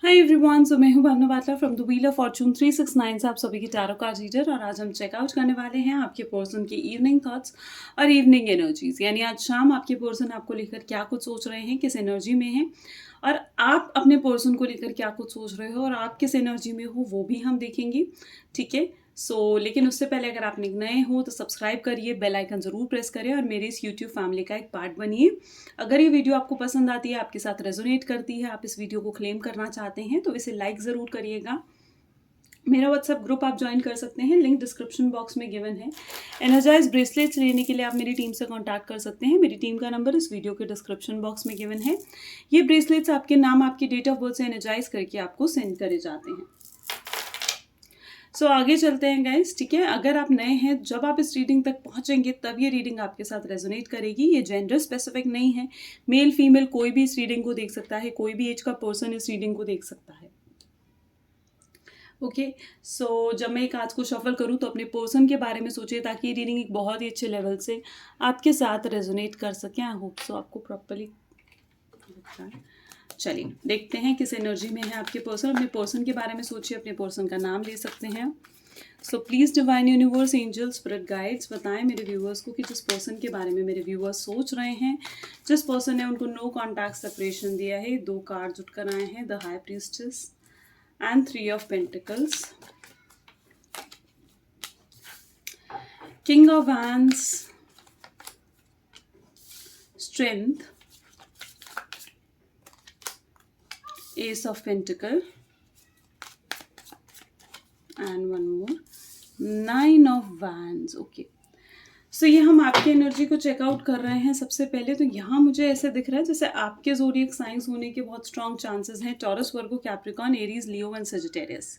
Hi everyone, so मैं हूं Bhavna Batla from the wheel of fortune 369 से आप सभी की टैरो कार्ड रीडर। और आज हम चेकआउट करने वाले हैं आपके पर्सन की इवनिंग थॉट्स और इवनिंग एनर्जीज, यानी आज शाम आपके पर्सन आपको लेकर क्या कुछ सोच रहे हैं, किस एनर्जी में हैं, और आप अपने पर्सन को लेकर क्या कुछ सोच रहे हो और आप किस एनर्जी में हो वो भी हम देखेंगे। ठीक है, लेकिन उससे पहले अगर आप नए हो तो सब्सक्राइब करिए, बेल आइकन ज़रूर प्रेस करें और मेरी इस यूट्यूब फैमिली का एक पार्ट बनिए। अगर ये वीडियो आपको पसंद आती है, आपके साथ रेजोनेट करती है, आप इस वीडियो को क्लेम करना चाहते हैं तो इसे लाइक ज़रूर करिएगा। मेरा व्हाट्सएप ग्रुप आप ज्वाइन कर सकते हैं, लिंक डिस्क्रिप्शन बॉक्स में गिवन है। एनर्जाइज ब्रेसलेट्स लेने के लिए आप मेरी टीम से कांटेक्ट कर सकते हैं। मेरी टीम का नंबर इस वीडियो के डिस्क्रिप्शन बॉक्स में गिवन है। ये ब्रेसलेट्स आपके नाम, आपकी डेट ऑफ बर्थ से एनर्जाइज करके आपको सेंड करे जाते हैं। आगे चलते हैं गाइस। ठीक है, अगर आप नए हैं, जब आप इस रीडिंग तक पहुंचेंगे तब ये रीडिंग आपके साथ रेजोनेट करेगी। ये जेंडर स्पेसिफिक नहीं है, मेल फीमेल कोई भी इस रीडिंग को देख सकता है, कोई भी एज का पर्सन इस रीडिंग को देख सकता है। ओके, जब मैं एक आज को शफल करूं तो अपने पर्सन के बारे में सोचिए ताकि ये रीडिंग एक बहुत ही अच्छे लेवल से आपके साथ रेजोनेट कर सके। आई होप सो आपको प्रॉपरली चलिए देखते हैं किस एनर्जी में है आपके पर्सन। अपने पर्सन के बारे में सोचिए, अपने पर्सन का नाम ले सकते हैं। Please divine universe, angel, spirit guides बताएं मेरे व्यूअर्स को कि जिस पर्सन के बारे में मेरे व्यूअर्स सोच रहे हैं, जिस पर्सन ने उनको नो कॉन्टैक्ट सेपरेशन दिया है। 2 कार्ड्स उठ कर आए हैं, the high priestess and 3 of pentacles, king of wands, strength, S of pentacle and one more 9 of wands. Okay, ये हम आपकी एनर्जी को चेकआउट कर रहे हैं। सबसे पहले तो यहाँ मुझे ऐसे दिख रहा है जैसे आपके ज़ोडिएक साइंस होने के बहुत स्ट्रॉन्ग चांसेस हैं, taurus, Virgo, Capricorn, Aries, Leo and Sagittarius.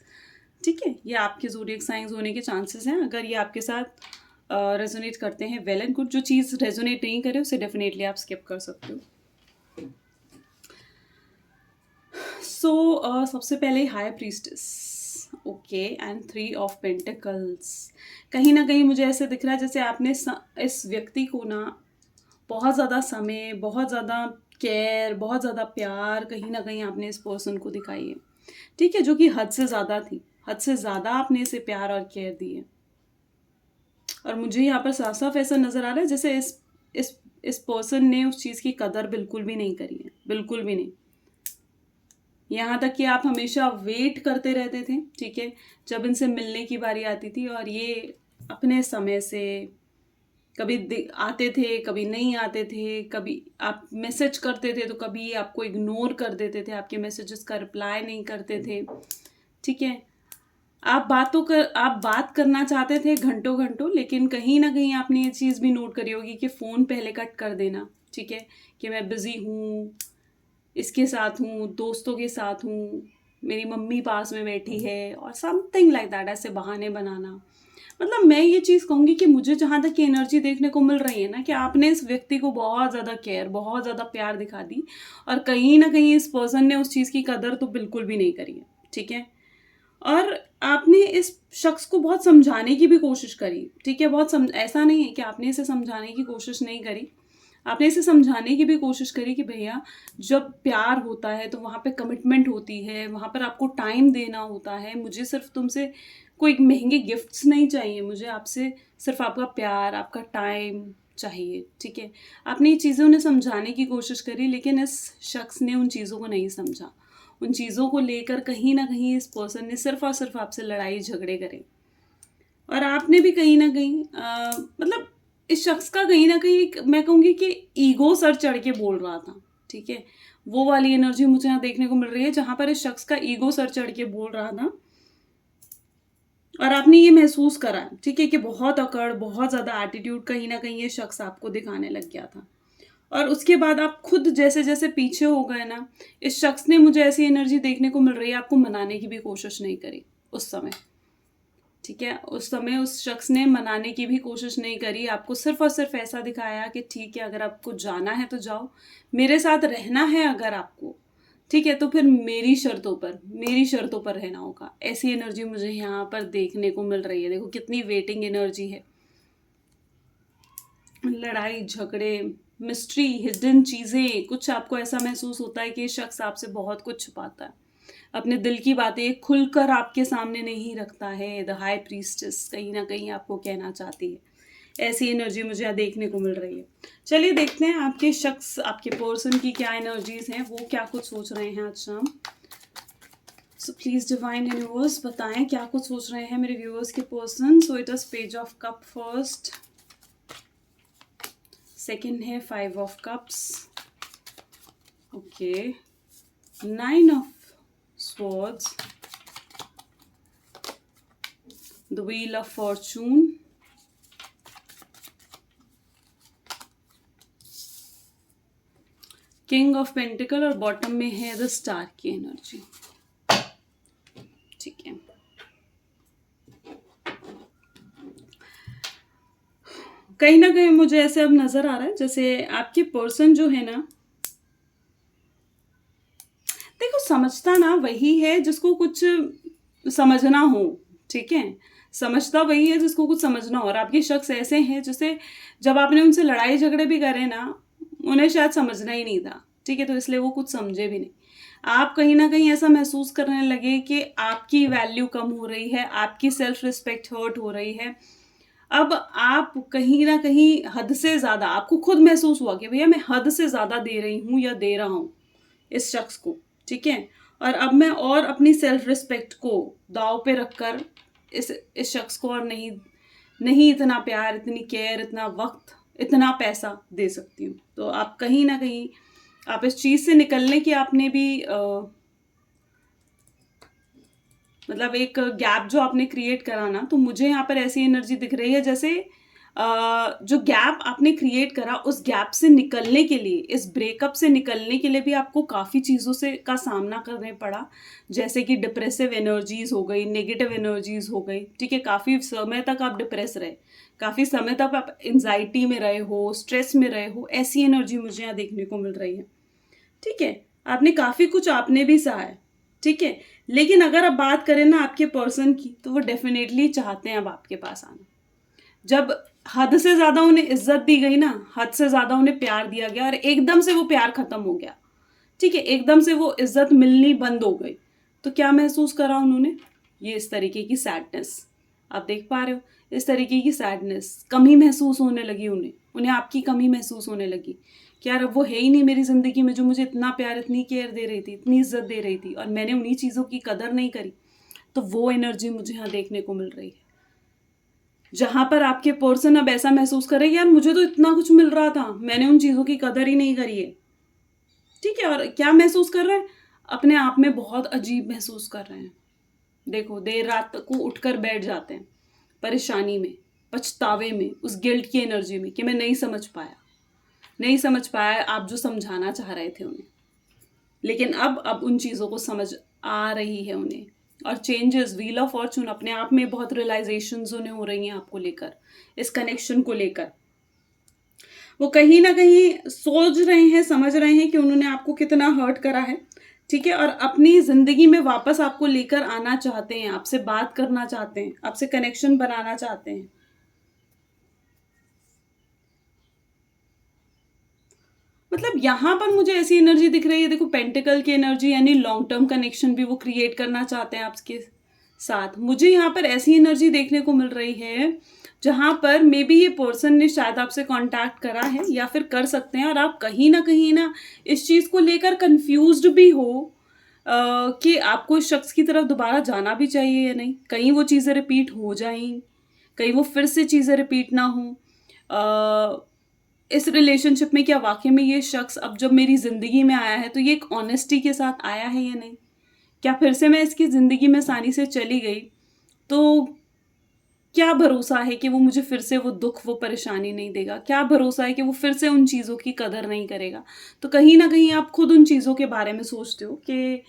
ठीक है, ये आपके ज़ोडिएक साइंस होने के चांसेस हैं। अगर ये आपके साथ रेजोनेट करते हैं, वेल एंड गुड। जो चीज़ रेजोनेट नहीं करे उसे डेफिनेटली आप स्किप कर सकते हो। सबसे पहले high priestess, okay, and 3 of pentacles. कहीं ना कहीं मुझे ऐसे दिख रहा है जैसे आपने इस व्यक्ति को ना बहुत ज़्यादा समय, बहुत ज़्यादा केयर, बहुत ज़्यादा प्यार कहीं ना कहीं आपने इस पर्सन को दिखाई है। ठीक है, जो कि हद से ज़्यादा थी, हद से ज़्यादा आपने इसे प्यार और केयर दी है। और मुझे यहाँ पर साफ साफ ऐसा नज़र आ रहा है जैसे इस पर्सन ने उस चीज़ की कदर बिल्कुल भी नहीं करी है, बिल्कुल भी नहीं। यहाँ तक कि आप हमेशा वेट करते रहते थे, ठीक है, जब इनसे मिलने की बारी आती थी, और ये अपने समय से कभी आते थे, कभी नहीं आते थे, कभी आप मैसेज करते थे तो कभी आपको इग्नोर कर देते थे, आपके मैसेजेस का रिप्लाई नहीं करते थे। ठीक है, आप बात करना चाहते थे घंटों घंटों, लेकिन कहीं ना कहीं आपने ये चीज़ भी नोट करी होगी कि फ़ोन पहले कट कर देना। ठीक है, कि मैं बिज़ी हूँ, इसके साथ हूँ, दोस्तों के साथ हूँ, मेरी मम्मी पास में बैठी है, और समथिंग लाइक दैट, ऐसे बहाने बनाना। मतलब मैं ये चीज़ कहूँगी कि मुझे जहाँ तक की एनर्जी देखने को मिल रही है ना, कि आपने इस व्यक्ति को बहुत ज़्यादा केयर, बहुत ज़्यादा प्यार दिखा दी, और कहीं ना कहीं इस पर्सन ने उस चीज़ की कदर तो बिल्कुल भी नहीं करी है। ठीक है, और आपने इस शख्स को बहुत समझाने की भी कोशिश करी। ठीक है, ऐसा नहीं है कि आपने इसे समझाने की कोशिश नहीं करी, आपने इसे समझाने की भी कोशिश करी कि भैया जब प्यार होता है तो वहाँ पे कमिटमेंट होती है, वहाँ पर आपको टाइम देना होता है। मुझे सिर्फ तुमसे कोई महंगे गिफ्ट्स नहीं चाहिए, मुझे आपसे सिर्फ आपका प्यार, आपका टाइम चाहिए। ठीक है, आपने ये चीज़ें उन्हें समझाने की कोशिश करी, लेकिन इस शख्स ने उन चीज़ों को नहीं समझा। उन चीज़ों को लेकर कहीं ना कहीं इस पर्सन ने सिर्फ और सिर्फ आपसे लड़ाई झगड़े करे, और आपने भी कहीं ना कहीं मतलब इस शख्स का कहीं ना कहीं मैं कहूँगी कि ईगो सर चढ़ के बोल रहा था। ठीक है, वो वाली एनर्जी मुझे यहाँ देखने को मिल रही है जहाँ पर इस शख्स का ईगो सर चढ़ के बोल रहा था, और आपने ये महसूस करा, ठीक है, कि बहुत अकड़, बहुत ज़्यादा एटीट्यूड कहीं ना कहीं ये शख्स आपको दिखाने लग गया था। और उसके बाद आप खुद जैसे जैसे पीछे हो गए ना, इस शख्स ने, मुझे ऐसी एनर्जी देखने को मिल रही है, आपको मनाने की भी कोशिश नहीं करी उस समय। ठीक है, उस समय उस शख्स ने मनाने की भी कोशिश नहीं करी, आपको सिर्फ और सिर्फ ऐसा दिखाया कि ठीक है, अगर आपको जाना है तो जाओ, मेरे साथ रहना है अगर आपको, ठीक है, तो फिर मेरी शर्तों पर रहना होगा। ऐसी एनर्जी मुझे यहाँ पर देखने को मिल रही है। देखो कितनी वेटिंग एनर्जी है, लड़ाई झगड़े, मिस्ट्री, हिडन चीज़ें, कुछ आपको ऐसा महसूस होता है कि शख्स आपसे बहुत कुछ छुपाता है। अपने दिल की बातें खुलकर आपके सामने नहीं रखता है। द हाई प्रीस्टेस कहीं ना कहीं आपको कहना चाहती है। ऐसी एनर्जी मुझे यहाँ देखने को मिल रही है। चलिए देखते हैं आपके शख्स, आपके पर्सन की क्या एनर्जीज हैं, वो क्या कुछ सोच रहे हैं आज शाम। सो प्लीज डिवाइन यूनिवर्स बताएं क्या कुछ सोच रहे हैं मेरे व्यूअर्स के person. So it is page of cup first, second है 5 of cups, okay, 9 of swords, the wheel of fortune, king of pentacle और बॉटम में है द स्टार की एनर्जी। ठीक है, कहीं ना कहीं मुझे ऐसे अब नजर आ रहा है जैसे आपके पर्सन जो है ना, देखो समझता ना वही है जिसको कुछ समझना हो। ठीक है, समझता वही है जिसको कुछ समझना हो। और आपके शख्स ऐसे हैं जैसे जब आपने उनसे लड़ाई झगड़े भी करे ना, उन्हें शायद समझना ही नहीं था। ठीक है, तो इसलिए वो कुछ समझे भी नहीं। आप कहीं ना कहीं ऐसा महसूस करने लगे कि आपकी वैल्यू कम हो रही है, आपकी सेल्फ रिस्पेक्ट हर्ट हो रही है। अब आप कहीं ना कहीं हद से ज़्यादा, आपको खुद महसूस हुआ कि भैया मैं हद से ज़्यादा दे रही हूँ या दे रहा हूँ इस शख्स को। ठीक है, और अब मैं और अपनी सेल्फ रिस्पेक्ट को दाव पे रखकर इस शख्स को और नहीं इतना प्यार, इतनी केयर, इतना वक्त, इतना पैसा दे सकती हूँ। तो आप कहीं ना कहीं आप इस चीज़ से निकलने की आपने भी मतलब एक गैप जो आपने क्रिएट करा ना, तो मुझे यहाँ पर ऐसी एनर्जी दिख रही है जैसे जो गैप आपने क्रिएट करा, उस गैप से निकलने के लिए, इस ब्रेकअप से निकलने के लिए भी आपको काफ़ी चीज़ों से का सामना करने पड़ा। जैसे कि डिप्रेसिव एनर्जीज हो गई, नेगेटिव एनर्जीज हो गई। ठीक है, काफ़ी समय तक आप डिप्रेस रहे, काफ़ी समय तक आप एंजाइटी में रहे हो, स्ट्रेस में रहे हो। ऐसी एनर्जी मुझे यहाँ देखने को मिल रही है। ठीक है, आपने काफ़ी कुछ आपने भी सहा है। ठीक है, लेकिन अगर आप बात करें ना आपके पर्सन की, तो वो डेफिनेटली चाहते हैं अब आपके पास आना। जब हद से ज़्यादा उन्हें इज्जत दी गई ना, हद से ज़्यादा उन्हें प्यार दिया गया और एकदम से वो प्यार ख़त्म हो गया। ठीक है, एकदम से वो इज्जत मिलनी बंद हो गई, तो क्या महसूस करा उन्होंने? ये इस तरीके की सैडनेस आप देख पा रहे हो, इस तरीके की सैडनेस, कमी महसूस होने लगी उन्हें आपकी कमी महसूस होने लगी कि यार अब वो है ही नहीं मेरी ज़िंदगी में जो मुझे इतना प्यार, इतनी केयर दे रही थी, इतनी इज्जत दे रही थी, और मैंने उन्हीं चीज़ों की कदर नहीं करी। तो वो एनर्जी मुझे यहाँ देखने को मिल रही है, जहाँ पर आपके पर्सन अब ऐसा महसूस करे यार मुझे तो इतना कुछ मिल रहा था, मैंने उन चीज़ों की कदर ही नहीं करी है। ठीक है, और क्या महसूस कर रहे हैं? अपने आप में बहुत अजीब महसूस कर रहे हैं। देखो, देर रात को उठकर बैठ जाते हैं परेशानी में, पछतावे में, उस गिल्ट की एनर्जी में कि मैं नहीं समझ पाया आप जो समझाना चाह रहे थे उन्हें। लेकिन अब उन चीज़ों को समझ आ रही है उन्हें, और चेंजेस, व्हील ऑफ फॉर्चून, अपने आप में बहुत रियलाइजेशंस उन्हें हो रही हैं आपको लेकर, इस कनेक्शन को लेकर। वो कहीं ना कहीं सोच रहे हैं, समझ रहे हैं कि उन्होंने आपको कितना हर्ट करा है। ठीक है, और अपनी ज़िंदगी में वापस आपको लेकर आना चाहते हैं, आपसे बात करना चाहते हैं, आपसे कनेक्शन बनाना चाहते हैं। मतलब यहाँ पर मुझे ऐसी एनर्जी दिख रही है, देखो पेंटिकल की एनर्जी, यानी लॉन्ग टर्म कनेक्शन भी वो क्रिएट करना चाहते हैं आपके साथ। मुझे यहाँ पर ऐसी एनर्जी देखने को मिल रही है जहाँ पर मे बी ये पर्सन ने शायद आपसे कांटेक्ट करा है या फिर कर सकते हैं, और आप कहीं ना इस चीज़ को लेकर कंफ्यूज्ड भी हो कि आपको इस शख्स की तरफ दोबारा जाना भी चाहिए या नहीं। कहीं वो चीज़ें रिपीट हो जाएं, कहीं वो फिर से चीज़ें रिपीट ना हो। इस रिलेशनशिप में क्या वाकई में ये शख्स अब जब मेरी ज़िंदगी में आया है तो ये एक ऑनेस्टी के साथ आया है या नहीं? क्या फिर से मैं इसकी ज़िंदगी में आसानी से चली गई तो क्या भरोसा है कि वो मुझे फिर से वो दुख, वो परेशानी नहीं देगा? क्या भरोसा है कि वो फिर से उन चीज़ों की कदर नहीं करेगा? तो कहीं ना कहीं आप खुद उन चीज़ों के बारे में सोचते हो कि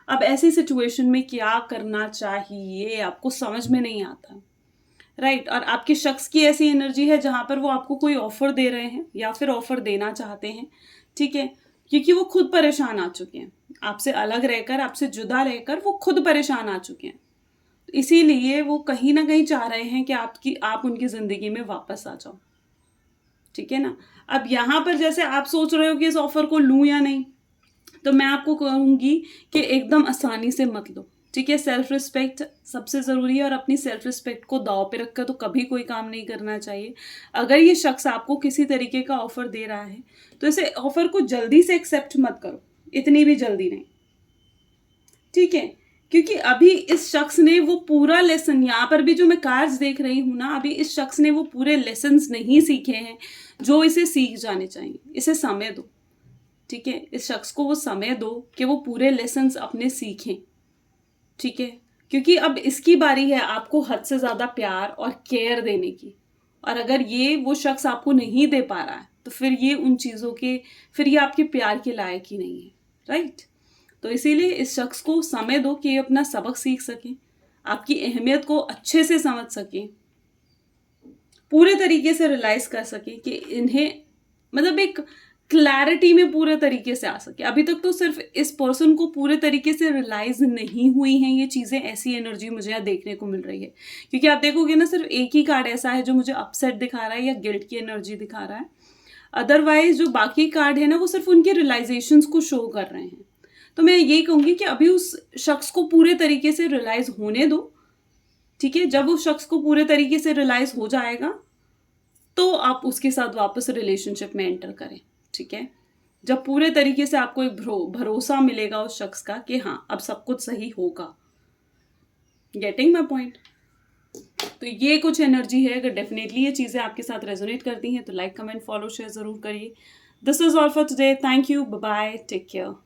अब ऐसी सिचुएशन में क्या करना चाहिए, आपको समझ में नहीं आता। राइट, और आपके शख्स की ऐसी एनर्जी है जहाँ पर वो आपको कोई ऑफर दे रहे हैं या फिर ऑफर देना चाहते हैं। ठीक है, क्योंकि वो खुद परेशान आ चुके हैं, आपसे अलग रहकर, आपसे जुदा रहकर वो खुद परेशान आ चुके हैं। इसीलिए वो कहीं ना कहीं चाह रहे हैं कि आप उनकी ज़िंदगी में वापस आ जाओ। ठीक है ना, अब यहाँ पर जैसे आप सोच रहे हो कि इस ऑफर को लूँ या नहीं, तो मैं आपको कहूँगी कि एकदम आसानी से मत लो, ठीक है। सेल्फ रिस्पेक्ट सबसे ज़रूरी है और अपनी सेल्फ रिस्पेक्ट को दांव पे रखकर तो कभी कोई काम नहीं करना चाहिए। अगर ये शख्स आपको किसी तरीके का ऑफ़र दे रहा है तो इसे ऑफ़र को जल्दी से एक्सेप्ट मत करो, इतनी भी जल्दी नहीं, ठीक है। क्योंकि अभी इस शख्स ने वो पूरा लेसन, यहाँ पर भी जो मैं कार्ड्स देख रही हूँ ना, अभी इस शख्स ने वो पूरे लेसन्स नहीं सीखे हैं जो इसे सीख जाने चाहिए। इसे समय दो, ठीक है। इस शख्स को वो समय दो कि वो पूरे लेसन्स अपने सीखें, ठीक है। क्योंकि अब इसकी बारी है आपको हद से ज़्यादा प्यार और केयर देने की, और अगर ये वो शख्स आपको नहीं दे पा रहा है तो फिर ये उन चीज़ों के, फिर ये आपके प्यार के लायक ही नहीं है, राइट। तो इसीलिए इस शख्स को समय दो कि ये अपना सबक सीख सकें, आपकी अहमियत को अच्छे से समझ सकें, पूरे तरीके से रियलाइज़ कर सकें कि इन्हें, मतलब एक क्लैरिटी में पूरे तरीके से आ सके। अभी तक तो सिर्फ इस पर्सन को पूरे तरीके से रियलाइज़ नहीं हुई हैं ये चीज़ें, ऐसी एनर्जी मुझे यहाँ देखने को मिल रही है। क्योंकि आप देखोगे ना, सिर्फ एक ही कार्ड ऐसा है जो मुझे अपसेट दिखा रहा है या गिल्ट की एनर्जी दिखा रहा है। अदरवाइज़ जो बाकी कार्ड है ना, वो सिर्फ उनके रियलाइज़ेशंस को शो कर रहे हैं। तो मैं यही कहूँगी कि अभी उस शख्स को पूरे तरीके से रियलाइज़ होने दो, ठीक है। जब उस शख्स को पूरे तरीके से रियलाइज़ हो जाएगा तो आप उसके साथ वापस रिलेशनशिप में एंटर करें, ठीक है। जब पूरे तरीके से आपको एक भरोसा मिलेगा उस शख्स का कि हाँ, अब सब कुछ सही होगा। Getting my point? तो ये कुछ एनर्जी है। अगर डेफिनेटली ये चीज़ें आपके साथ रेजोनेट करती हैं तो लाइक, कमेंट, फॉलो, शेयर ज़रूर करिए। This is all for today. Thank you, bye bye, take care.